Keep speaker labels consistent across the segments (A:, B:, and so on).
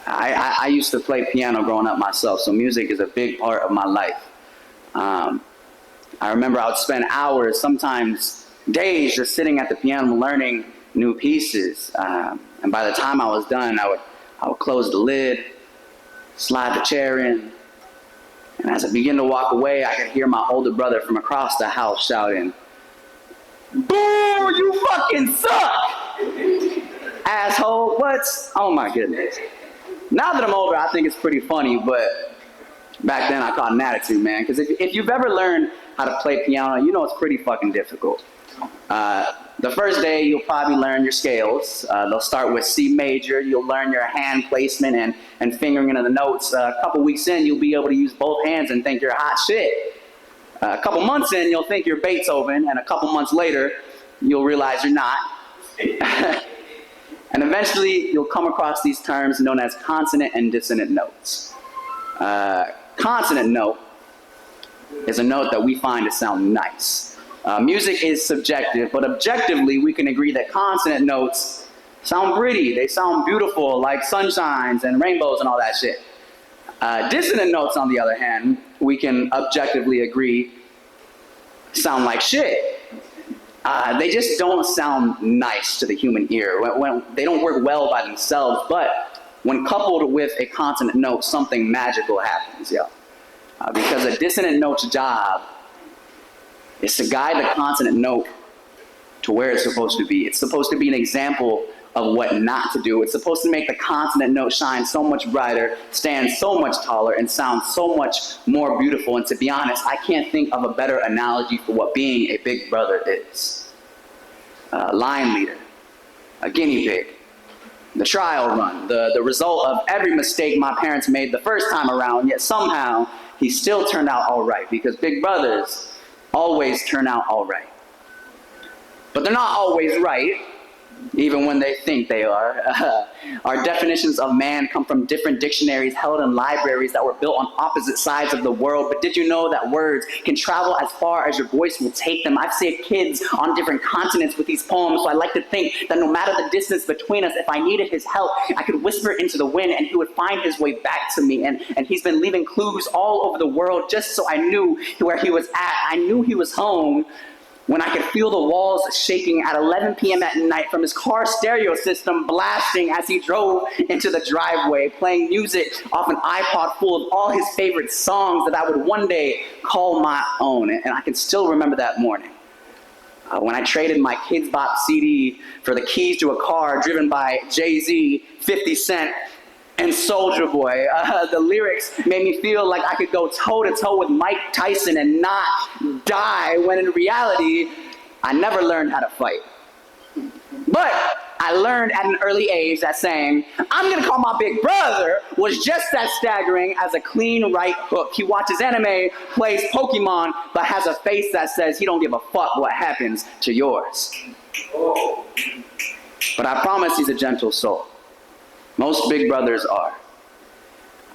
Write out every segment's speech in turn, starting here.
A: I used to play piano growing up myself, so music is a big part of my life. I remember I would spend hours, sometimes days, just sitting at the piano learning new pieces. And by the time I was done, I would close the lid, slide the chair in, and as I began to walk away, I could hear my older brother from across the house shouting, "Boo, you fucking suck! Asshole, what's..." Oh my goodness. Now that I'm older, I think it's pretty funny, but back then I caught an attitude, man. Because if you've ever learned how to play piano, you know it's pretty fucking difficult. The first day, you'll probably learn your scales. They'll start with C major. You'll learn your hand placement and fingering of the notes. A couple weeks in, you'll be able to use both hands and think you're hot shit. A couple months in, you'll think you're Beethoven, and a couple months later, you'll realize you're not. And eventually, you'll come across these terms known as consonant and dissonant notes. Consonant note is a note that we find to sound nice. Music is subjective, but objectively, we can agree that consonant notes sound pretty. They sound beautiful, like sunshines and rainbows and all that shit. Dissonant notes, on the other hand, we can objectively agree sound like shit. They just don't sound nice to the human ear. When they don't work well by themselves, but when coupled with a consonant note, something magical happens, yo. Because a dissonant note's job is to guide the consonant note to where it's supposed to be. It's supposed to be an example of what not to do. It's supposed to make the consonant note shine so much brighter, stand so much taller, and sound so much more beautiful. And to be honest, I can't think of a better analogy for what being a big brother is. A line leader, a guinea pig, the trial run, the result of every mistake my parents made the first time around, yet somehow he still turned out all right, because big brothers always turn out all right. But they're not always right, even when they think they are. Our definitions of man come from different dictionaries held in libraries that were built on opposite sides of the world. But did you know that words can travel as far as your voice will take them? I've saved kids on different continents with these poems, so I like to think that no matter the distance between us, if I needed his help, I could whisper into the wind and he would find his way back to me. And he's been leaving clues all over the world just so I knew where he was at. I knew he was home when I could feel the walls shaking at 11 p.m. at night from his car stereo system blasting as he drove into the driveway, playing music off an iPod full of all his favorite songs that I would one day call my own. And I can still remember that morning. When I traded my Kids Bop CD for the keys to a car driven by Jay-Z, 50 Cent, and Soulja Boy. The lyrics made me feel like I could go toe-to-toe with Mike Tyson and not die, when in reality, I never learned how to fight. But I learned at an early age that saying, "I'm gonna call my big brother," was just as staggering as a clean right hook. He watches anime, plays Pokemon, but has a face that says he don't give a fuck what happens to yours. But I promise he's a gentle soul. Most big brothers are.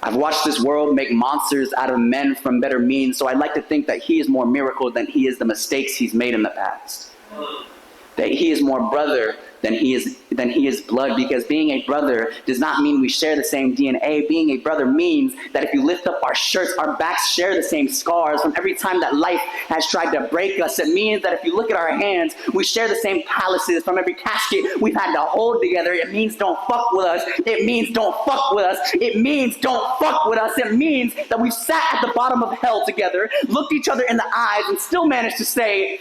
A: I've watched this world make monsters out of men from better means, so I'd like to think that he is more miracle than he is the mistakes he's made in the past. That he is more brother than he is blood, because being a brother does not mean we share the same DNA. Being a brother means that if you lift up our shirts, our backs share the same scars from every time that life has tried to break us. It means that if you look at our hands, we share the same calluses from every casket we've had to hold together. It means don't fuck with us. It means don't fuck with us. It means don't fuck with us. It means that we've sat at the bottom of hell together, looked each other in the eyes, and still managed to say,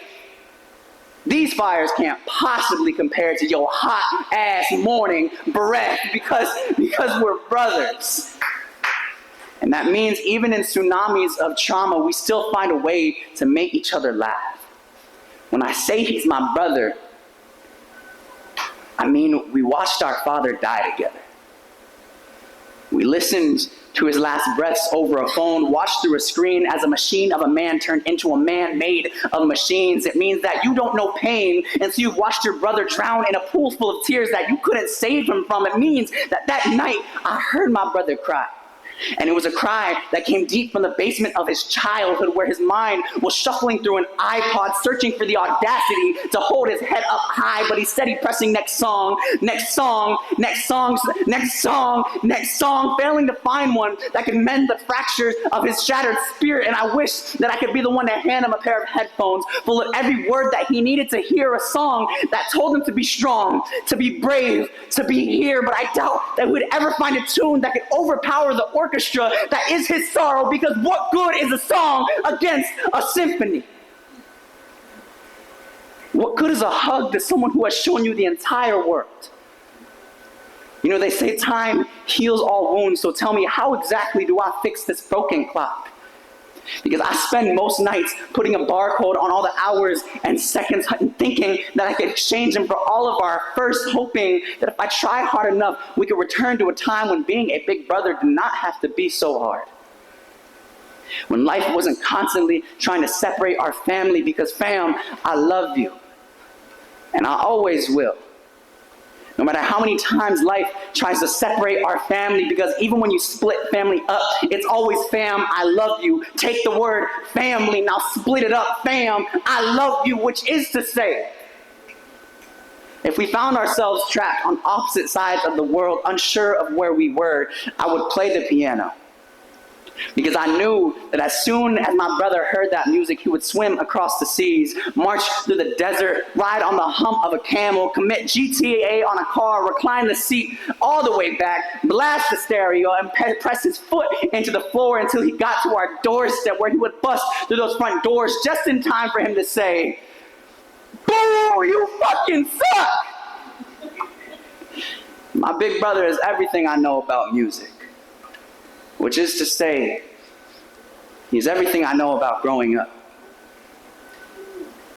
A: these fires can't possibly compare to your hot-ass morning breath, because we're brothers. And that means even in tsunamis of trauma, we still find a way to make each other laugh. When I say he's my brother, I mean we watched our father die together. We listened to his last breaths over a phone, watched through a screen as a machine of a man turned into a man made of machines. It means that you don't know pain, and so you've watched your brother drown in a pool full of tears that you couldn't save him from. It means that that night I heard my brother cry. And it was a cry that came deep from the basement of his childhood, where his mind was shuffling through an iPod, searching for the audacity to hold his head up high, but he's steady pressing next song, next song, next song, next song, next song, failing to find one that could mend the fractures of his shattered spirit. And I wish that I could be the one to hand him a pair of headphones full of every word that he needed to hear, a song that told him to be strong, to be brave, to be here. But I doubt that he would ever find a tune that could overpower the orchestra that is his sorrow, because what good is a song against a symphony? What good is a hug to someone who has shown you the entire world? You know, they say time heals all wounds, so tell me, how exactly do I fix this broken clock? Because I spend most nights putting a barcode on all the hours and seconds and thinking that I could exchange them for all of our first, hoping that if I try hard enough, we could return to a time when being a big brother did not have to be so hard. When life wasn't constantly trying to separate our family, because fam, I love you. And I always will. No matter how many times life tries to separate our family, because even when you split family up, it's always fam, I love you. Take the word family, now split it up, fam, I love you, which is to say, if we found ourselves trapped on opposite sides of the world, unsure of where we were, I would play the piano. Because I knew that as soon as my brother heard that music, he would swim across the seas, march through the desert, ride on the hump of a camel, commit GTA on a car, recline the seat all the way back, blast the stereo, and press his foot into the floor until he got to our doorstep, where he would bust through those front doors just in time for him to say, "Boo, you fucking suck!" My big brother is everything I know about music. Which is to say, he's everything I know about growing up.